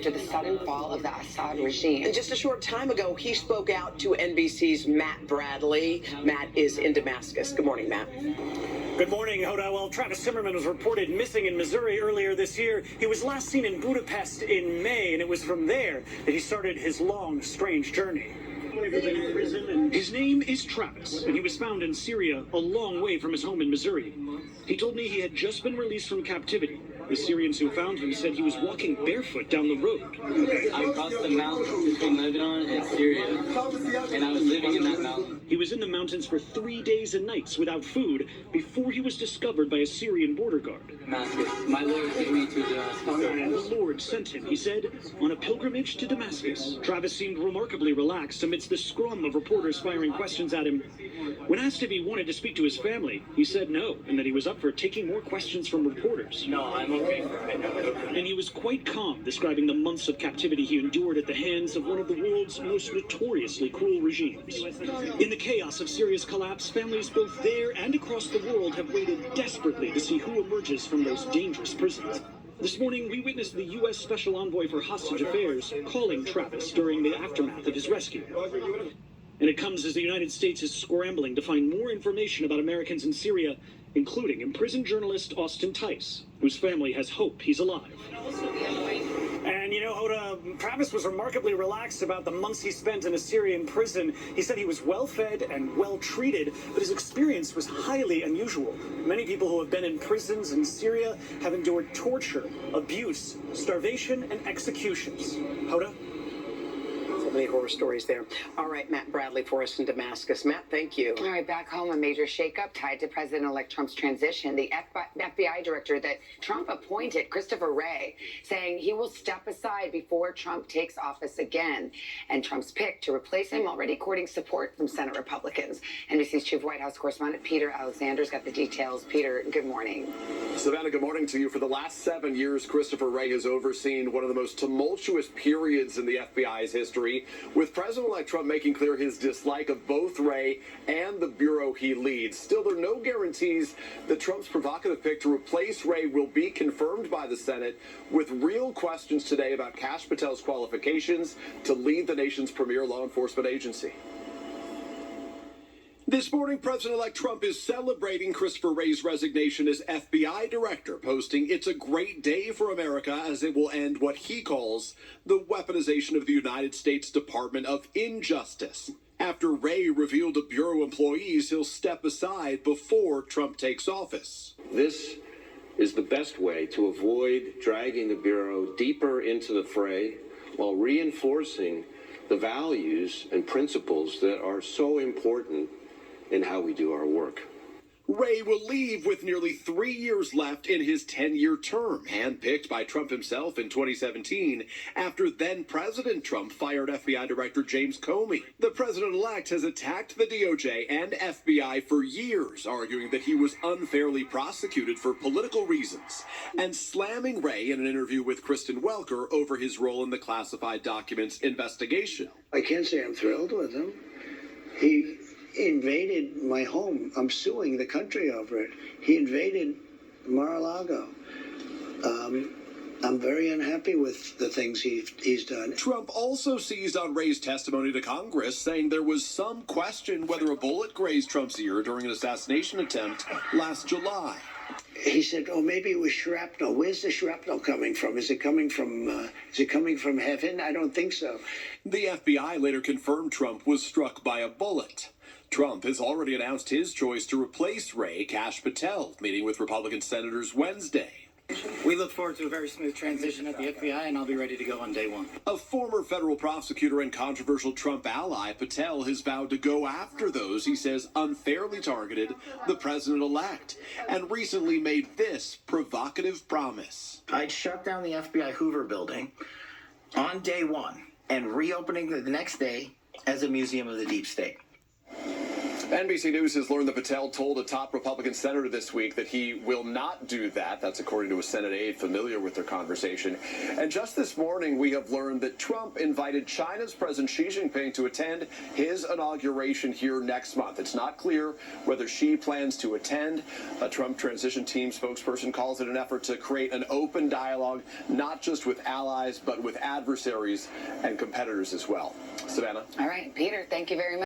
after the sudden fall of the Assad regime. And just a short time ago, he spoke out to NBC's Matt Bradley. Matt is in Damascus. Good morning, Matt. Good morning, Hoda. Well, Travis Zimmerman was reported missing in Missouri earlier this year. He was last seen in Budapest in May, and it was from there that he started his long, strange journey. His name is Travis, and he was found in Syria, a long way from his home in Missouri. He told me he had just been released from captivity. The Syrians who found him said he was walking barefoot down the road. I crossed the mountain between Lebanon and Syria, and I was living in that mountain. He was in the mountains for 3 days and nights without food before he was discovered by a Syrian border guard. Damascus. My Lord took me to Damascus. The Lord sent him, he said, on a pilgrimage to Damascus. Travis seemed remarkably relaxed amidst the scrum of reporters firing questions at him. When asked if he wanted to speak to his family, he said no, and that he was up for taking more questions from reporters. No, I'm okay for right now. And he was quite calm, describing the months of captivity he endured at the hands of one of the world's most notoriously cruel regimes. In the chaos of Syria's collapse, families both there and across the world have waited desperately to see who emerges from those dangerous prisons. This morning, we witnessed the U.S. Special Envoy for Hostage Affairs calling Travis during the aftermath of his rescue. And it comes as the United States is scrambling to find more information about Americans in Syria, including imprisoned journalist Austin Tice, whose family has hope he's alive. And, you know, Hoda, Travis was remarkably relaxed about the months he spent in a Syrian prison. He said he was well-fed and well-treated, but his experience was highly unusual. Many people who have been in prisons in Syria have endured torture, abuse, starvation, and executions. Hoda? Many horror stories there. All right, Matt Bradley for us in Damascus. Matt, thank you. All right, back home, a major shakeup tied to President-elect Trump's transition. The FBI director that Trump appointed, Christopher Wray, saying he will step aside before Trump takes office again. And Trump's pick to replace him already courting support from Senate Republicans. NBC's chief White House correspondent Peter Alexander's got the details. Peter, good morning. Savannah, good morning to you. For the last 7 years, Christopher Wray has overseen one of the most tumultuous periods in the FBI's history, with President-elect Trump making clear his dislike of both Wray and the bureau he leads. Still, there are no guarantees that Trump's provocative pick to replace Wray will be confirmed by the Senate, with real questions today about Kash Patel's qualifications to lead the nation's premier law enforcement agency. This morning, President-elect Trump is celebrating Christopher Wray's resignation as FBI director, posting, "It's a great day for America as it will end what he calls the weaponization of the United States Department of Injustice." After Wray revealed to bureau employees he'll step aside before Trump takes office. This is the best way to avoid dragging the bureau deeper into the fray while reinforcing the values and principles that are so important in how we do our work. Wray will leave with nearly 3 years left in his 10-year term, handpicked by Trump himself in 2017, after then-President Trump fired FBI Director James Comey. The president-elect has attacked the DOJ and FBI for years, arguing that he was unfairly prosecuted for political reasons, and slamming Wray in an interview with Kristen Welker over his role in the classified documents investigation. I can't say I'm thrilled with him. He invaded my home. I'm suing the country over it. He invaded Mar-a-Lago. I'm very unhappy with the things he's done. Trump also seized on Wray's testimony to Congress, saying there was some question whether a bullet grazed Trump's ear during an assassination attempt last July. He said, "Oh, maybe it was shrapnel." Where's the shrapnel coming from? Is it coming from heaven? I don't think so. The FBI later confirmed Trump was struck by a bullet. Trump has already announced his choice to replace Wray, Kash Patel, meeting with Republican senators Wednesday. We look forward to a very smooth transition at the FBI, and I'll be ready to go on day one. A former federal prosecutor and controversial Trump ally, Patel has vowed to go after those he says unfairly targeted the president-elect, and recently made this provocative promise. I'd shut down the FBI Hoover building on day one and reopening the next day as a museum of the deep state. NBC News has learned that Patel told a top Republican senator this week that he will not do that. That's according to a Senate aide familiar with their conversation. And just this morning, we have learned that Trump invited China's President Xi Jinping to attend his inauguration here next month. It's not clear whether Xi plans to attend. A Trump transition team spokesperson calls it an effort to create an open dialogue, not just with allies, but with adversaries and competitors as well. Savannah? All right, Peter, thank you very much.